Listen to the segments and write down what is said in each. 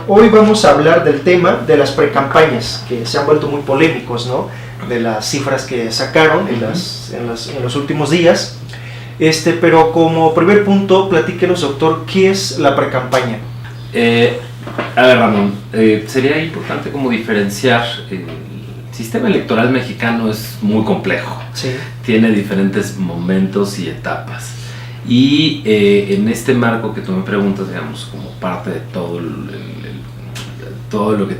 hoy vamos a hablar del tema de las precampañas, que se han vuelto muy polémicos, ¿no? De las cifras que sacaron en los últimos días. Pero como primer punto, platíquenos, doctor, ¿qué es la precampaña? A ver, Ramón, sería importante como diferenciar. El sistema electoral mexicano es muy complejo, sí. Tiene diferentes momentos y etapas. Y en este marco que tú me preguntas, digamos, como parte de todo lo que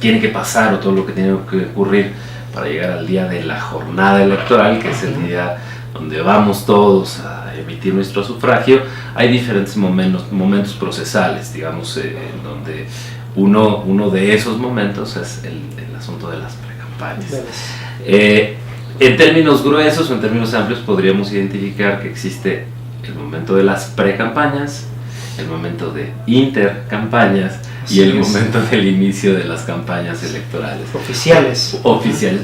tiene que pasar o todo lo que tiene que ocurrir para llegar al día de la jornada electoral, que es el día donde vamos todos a emitir nuestro sufragio, hay diferentes momentos procesales, digamos, en donde uno de esos momentos es el asunto de las precampañas. En términos gruesos o en términos amplios podríamos identificar que existe el momento de las precampañas, el momento de intercampañas y el momento del inicio de las campañas electorales. Oficiales.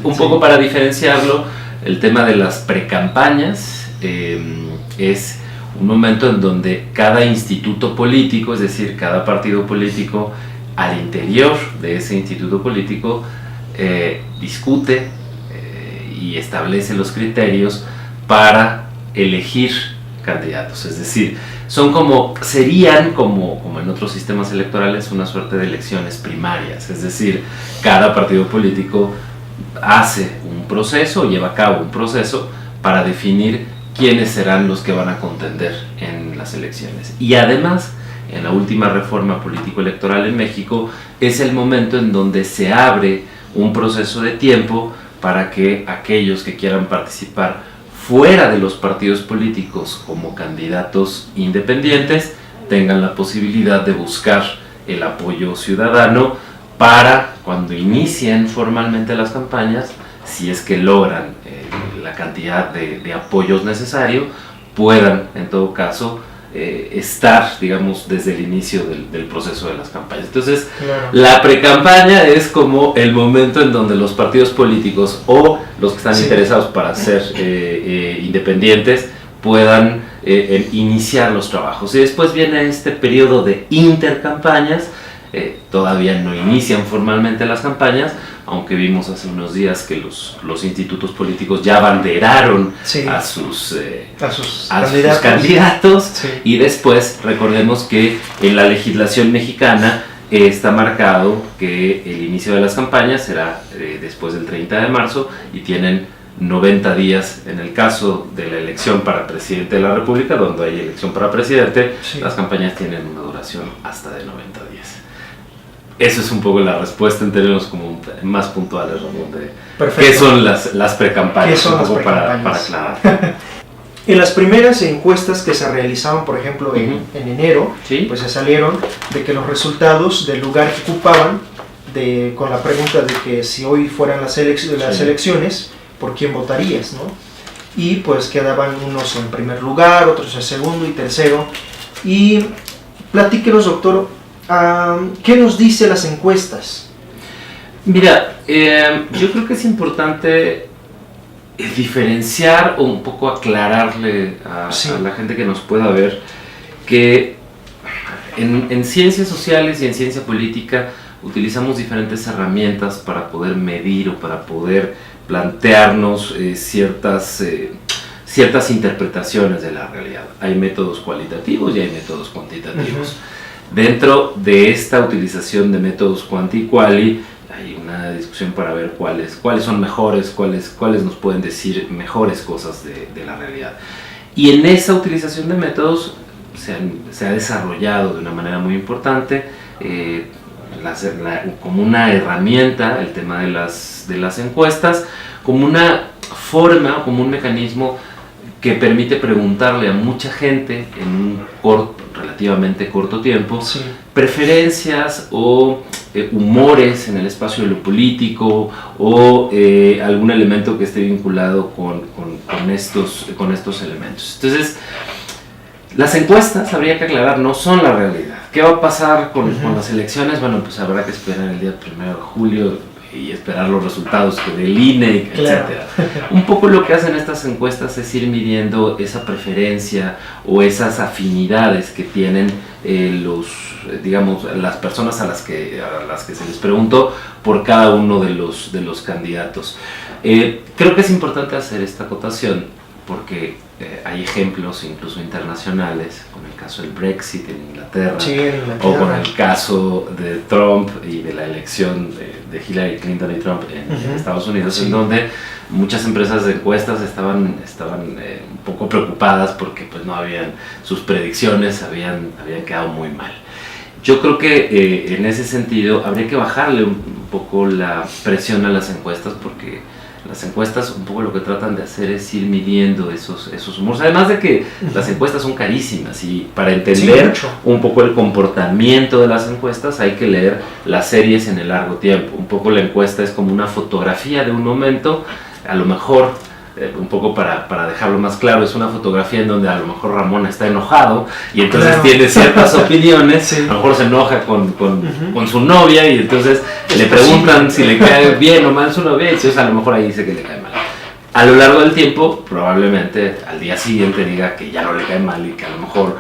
Un poco para diferenciarlo, el tema de las precampañas es un momento en donde cada instituto político, es decir, cada partido político al interior de ese instituto político discute y establece los criterios para elegir candidatos, es decir, serían como en otros sistemas electorales una suerte de elecciones primarias, es decir, cada partido político hace un proceso, lleva a cabo un proceso para definir quiénes serán los que van a contender en las elecciones. Y además, en la última reforma político-electoral en México, es el momento en donde se abre un proceso de tiempo para que aquellos que quieran participar fuera de los partidos políticos como candidatos independientes tengan la posibilidad de buscar el apoyo ciudadano para cuando inicien formalmente las campañas, si es que logran la cantidad de apoyos necesario, puedan en todo caso estar, digamos, desde el inicio del proceso de las campañas. Entonces, claro, la precampaña es como el momento en donde los partidos políticos o los que están interesados para ser independientes puedan iniciar los trabajos. Y después viene este periodo de intercampañas. Todavía no inician formalmente las campañas, aunque vimos hace unos días que los institutos políticos ya banderaron a sus candidatos. Sí. Y después recordemos que en la legislación mexicana está marcado que el inicio de las campañas será después del 30 de marzo y tienen 90 días en el caso de la elección para presidente de la República, donde hay elección para presidente, las campañas tienen una duración hasta de 90 días. Eso es un poco la respuesta en términos como más puntuales, Ramón, de qué son las precampañas. ¿Qué son las precampañas? Para aclarar. En las primeras encuestas que se realizaban, por ejemplo, en enero, pues se salieron de que los resultados del lugar que ocupaban, con la pregunta de que si hoy fueran las elecciones, ¿por quién votarías?, ¿no? Y pues quedaban unos en primer lugar, otros en segundo y tercero. Y platíquenos, doctor, ¿qué nos dice las encuestas? Mira, yo creo que es importante diferenciar o un poco aclararle a la gente que nos pueda ver que en ciencias sociales y en ciencia política utilizamos diferentes herramientas para poder medir o para poder plantearnos ciertas interpretaciones de la realidad. Hay métodos cualitativos y hay métodos cuantitativos. Dentro de esta utilización de métodos cuanti y quali hay una discusión para ver cuáles son mejores, cuáles nos pueden decir mejores cosas de la realidad. Y en esa utilización de métodos se ha desarrollado de una manera muy importante como una herramienta el tema de las encuestas, como una forma, como un mecanismo que permite preguntarle a mucha gente en un relativamente corto tiempo preferencias o humores en el espacio de lo político o algún elemento que esté vinculado con estos elementos. Entonces, las encuestas, habría que aclarar, no son la realidad. ¿Qué va a pasar con las elecciones? Bueno, pues habrá que esperar el día 1 de julio y esperar los resultados del INE, claro. etcétera. Un poco lo que hacen estas encuestas es ir midiendo esa preferencia o esas afinidades que tienen las personas a las que se les preguntó por cada uno de los candidatos. Creo que es importante hacer esta acotación porque hay ejemplos incluso internacionales, con el caso del Brexit en Inglaterra, o con el caso de Trump y de la elección de Hillary Clinton y Trump en Estados Unidos, en donde muchas empresas de encuestas estaban un poco preocupadas porque pues no habían, sus predicciones habían quedado muy mal. Yo creo que en ese sentido habría que bajarle un poco la presión a las encuestas, porque las encuestas un poco lo que tratan de hacer es ir midiendo esos humores. Además de que las encuestas son carísimas y para entender un poco el comportamiento de las encuestas hay que leer las series en el largo tiempo. Un poco la encuesta es como una fotografía de un momento, a lo mejor, un poco para dejarlo más claro, es una fotografía en donde a lo mejor Ramón está enojado y entonces tiene ciertas opiniones, a lo mejor se enoja con su novia y entonces le preguntan si le cae bien o mal su novia y entonces a lo mejor ahí dice que le cae mal. A lo largo del tiempo, probablemente al día siguiente diga que ya no le cae mal y que a lo mejor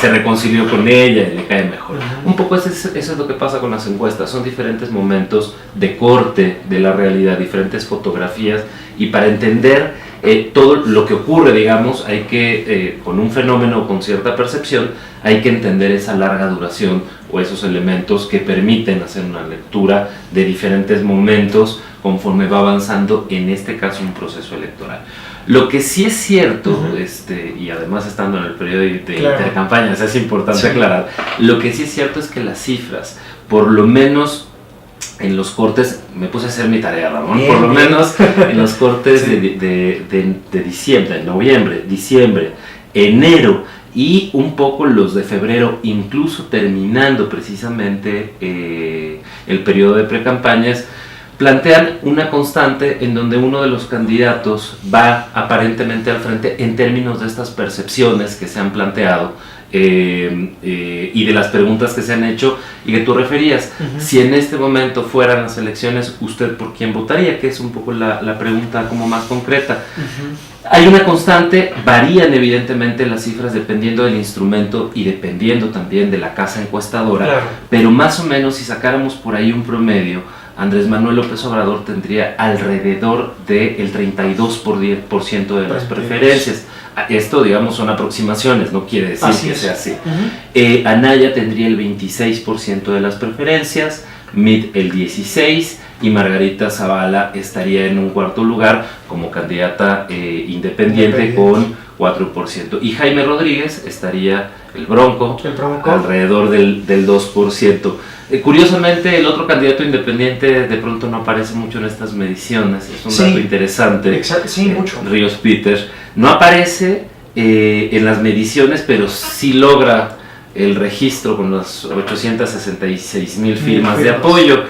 se reconcilió con ella y le cae mejor. Un poco eso es lo que pasa con las encuestas, son diferentes momentos de corte de la realidad, diferentes fotografías, y para entender todo lo que ocurre, digamos, hay que, con un fenómeno, con cierta percepción, hay que entender esa larga duración o esos elementos que permiten hacer una lectura de diferentes momentos conforme va avanzando, en este caso, un proceso electoral. Lo que sí es cierto, y además estando en el periodo de intercampañas, es importante aclarar, lo que sí es cierto es que las cifras, por lo menos en los cortes, me puse a hacer mi tarea, Ramón, por lo menos en los cortes de diciembre, noviembre, diciembre, enero y un poco los de febrero, incluso terminando precisamente el periodo de precampañas, plantean una constante en donde uno de los candidatos va aparentemente al frente en términos de estas percepciones que se han planteado y de las preguntas que se han hecho y que tú referías. Si en este momento fueran las elecciones, ¿usted por quién votaría? Que es un poco la pregunta como más concreta. Hay una constante, varían evidentemente las cifras dependiendo del instrumento y dependiendo también de la casa encuestadora, pero más o menos si sacáramos por ahí un promedio, Andrés Manuel López Obrador tendría alrededor del 32% de las preferencias. Esto, digamos, son aproximaciones, no quiere decir que sea así. Anaya tendría el 26% de las preferencias, Mitt el 16% y Margarita Zavala estaría en un cuarto lugar como candidata independiente con 4%. Y Jaime Rodríguez estaría, el Bronco. Alrededor del 2%. Curiosamente, el otro candidato independiente de pronto no aparece mucho en estas mediciones, es un dato interesante. Mucho. Ríos Peters no aparece en las mediciones, pero sí logra el registro con las 866,000 firmas de apoyo.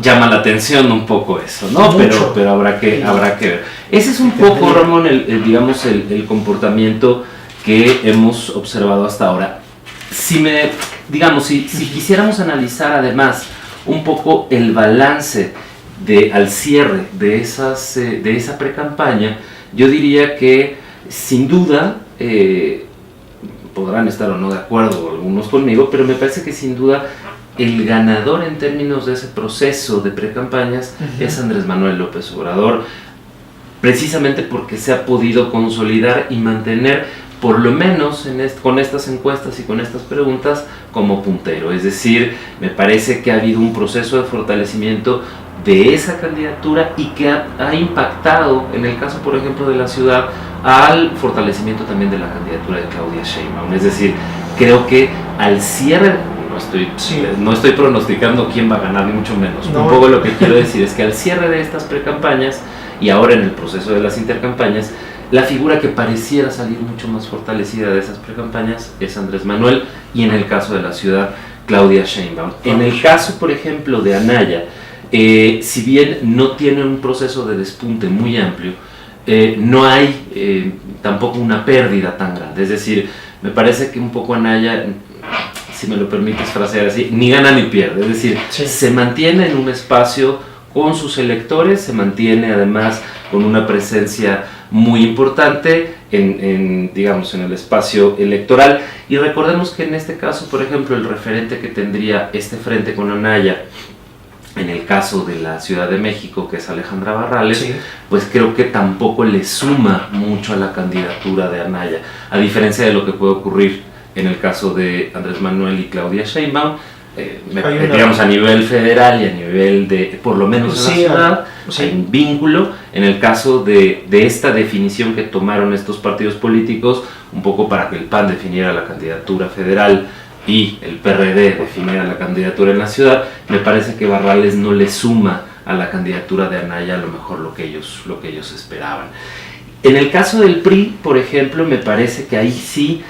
Llama la atención un poco eso, ¿no? Pero habrá que ver. Ese es un poco, Ramón, el comportamiento que hemos observado hasta ahora. Si quisiéramos analizar además un poco el balance al cierre de esa precampaña, yo diría que sin duda, podrán estar o no de acuerdo algunos conmigo, pero me parece que sin duda el ganador en términos de ese proceso de precampañas es Andrés Manuel López Obrador, precisamente porque se ha podido consolidar y mantener, por lo menos con estas encuestas y con estas preguntas, como puntero. Es decir, me parece que ha habido un proceso de fortalecimiento de esa candidatura y que ha impactado, en el caso por ejemplo de la ciudad, al fortalecimiento también de la candidatura de Claudia Sheinbaum. Es decir, creo que al cierre, no estoy pronosticando quién va a ganar, ni mucho menos. Un poco lo que quiero decir es que al cierre de estas precampañas y ahora en el proceso de las intercampañas, la figura que pareciera salir mucho más fortalecida de esas precampañas es Andrés Manuel, y en el caso de la ciudad, Claudia Sheinbaum. En el caso, por ejemplo, de Anaya, si bien no tiene un proceso de despunte muy amplio, no hay tampoco una pérdida tan grande. Es decir, me parece que un poco Anaya si me lo permites frasear así, ni gana ni pierde, es decir, se mantiene en un espacio con sus electores, se mantiene además con una presencia muy importante digamos, en el espacio electoral. Y recordemos que en este caso, por ejemplo, el referente que tendría este frente con Anaya, en el caso de la Ciudad de México, que es Alejandra Barrales, pues creo que tampoco le suma mucho a la candidatura de Anaya, a diferencia de lo que puede ocurrir en el caso de Andrés Manuel y Claudia Sheinbaum, digamos a nivel federal y a nivel de, por lo menos en la ciudad, hay un vínculo. En el caso de esta definición que tomaron estos partidos políticos, un poco para que el PAN definiera la candidatura federal y el PRD definiera la candidatura en la ciudad, me parece que Barrales no le suma a la candidatura de Anaya a lo mejor lo que ellos esperaban. En el caso del PRI, por ejemplo, me parece que ahí sí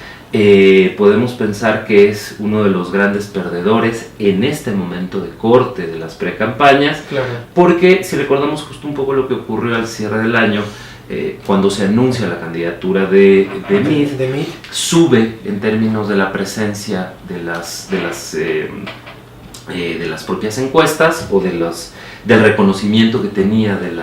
podemos pensar que es uno de los grandes perdedores en este momento de corte de las precampañas, porque si recordamos justo un poco lo que ocurrió al cierre del año, cuando se anuncia la candidatura de Meade, sube en términos de la presencia de las propias encuestas o del reconocimiento que tenía de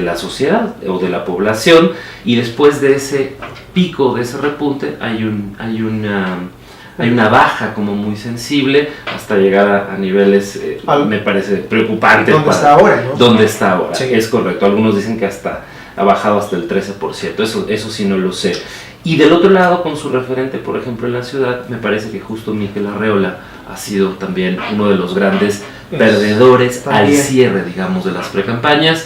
la sociedad o de la población, y después de ese pico, de ese repunte, hay una baja como muy sensible hasta llegar a niveles, me parece preocupante. ¿Dónde está ahora? ¿No? ¿Dónde está ahora? Sí. Es correcto, algunos dicen que ha bajado hasta el 13%, eso sí no lo sé. Y del otro lado, con su referente, por ejemplo, en la ciudad, me parece que justo Miquel Arreola ha sido también uno de los grandes perdedores al cierre, digamos, de las precampañas,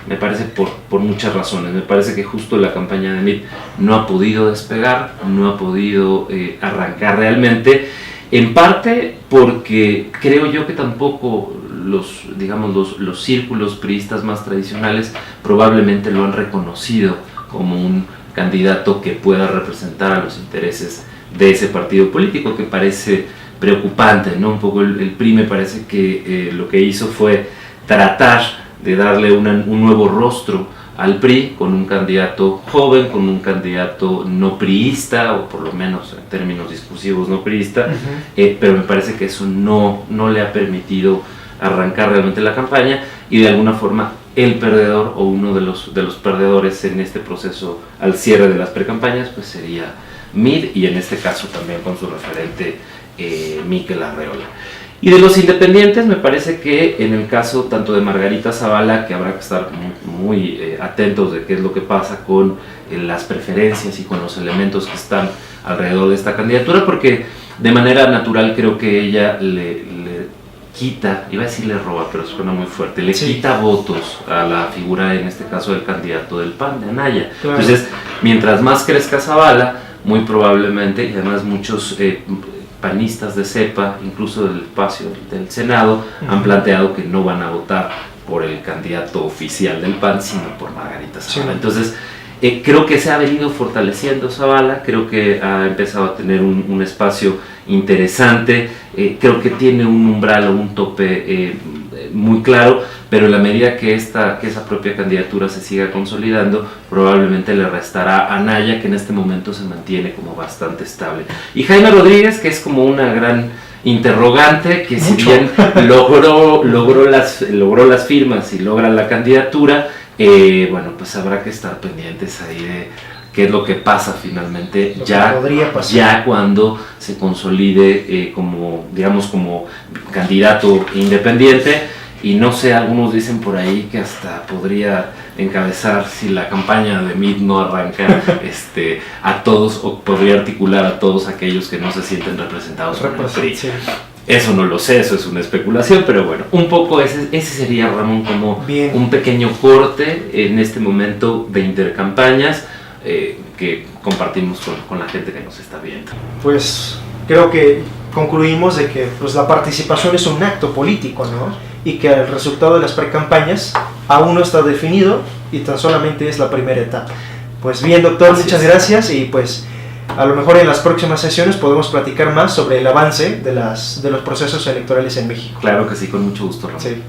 me parece por muchas razones. Me parece que justo la campaña de Meade no ha podido despegar, no ha podido arrancar realmente, en parte porque creo yo que tampoco los círculos priistas más tradicionales probablemente lo han reconocido como un candidato que pueda representar a los intereses de ese partido político, que parece preocupante, ¿no? Un poco el PRI me parece que lo que hizo fue tratar de darle un nuevo rostro al PRI con un candidato joven, con un candidato no priista, o por lo menos en términos discursivos no priista, pero me parece que eso no le ha permitido arrancar realmente la campaña, y de alguna forma el perdedor o uno de los perdedores en este proceso al cierre de las precampañas pues sería Meade, y en este caso también con su referente Miquel Arreola. Y de los independientes, me parece que en el caso tanto de Margarita Zavala, que habrá que estar muy atentos de qué es lo que pasa con las preferencias y con los elementos que están alrededor de esta candidatura, porque de manera natural creo que ella le quita, iba a decir le roba, pero suena muy fuerte, le quita votos a la figura, en este caso del candidato del PAN, de Anaya. Claro. Entonces, mientras más crezca Zavala, muy probablemente, y además muchos panistas de cepa, incluso del espacio del Senado, han planteado que no van a votar por el candidato oficial del PAN, sino por Margarita Zavala. Entonces, creo que se ha venido fortaleciendo Zavala, creo que ha empezado a tener un espacio interesante, creo que tiene un umbral o un tope muy claro, pero en la medida que esa propia candidatura se siga consolidando, probablemente le restará a Anaya, que en este momento se mantiene como bastante estable. Y Jaime Rodríguez, que es como una gran interrogante, que si bien logró las firmas y logra la candidatura, bueno, pues habrá que estar pendientes ahí de qué es lo que pasa finalmente ya cuando se consolide como candidato independiente. Y no sé, algunos dicen por ahí que hasta podría encabezar, si la campaña de Meade no arranca, a todos, o podría articular a todos aquellos que no se sienten representados por el PRI. Eso no lo sé, eso es una especulación, pero bueno, un poco ese sería, Ramón, como un pequeño corte en este momento de intercampañas que compartimos con la gente que nos está viendo. Pues creo que concluimos de que pues, la participación es un acto político, ¿no? Y que el resultado de las precampañas aún no está definido y tan solamente es la primera etapa. Pues bien, doctor, muchas gracias, y pues a lo mejor en las próximas sesiones podemos platicar más sobre el avance de los procesos electorales en México. Claro que sí, con mucho gusto, Ramón. Sí.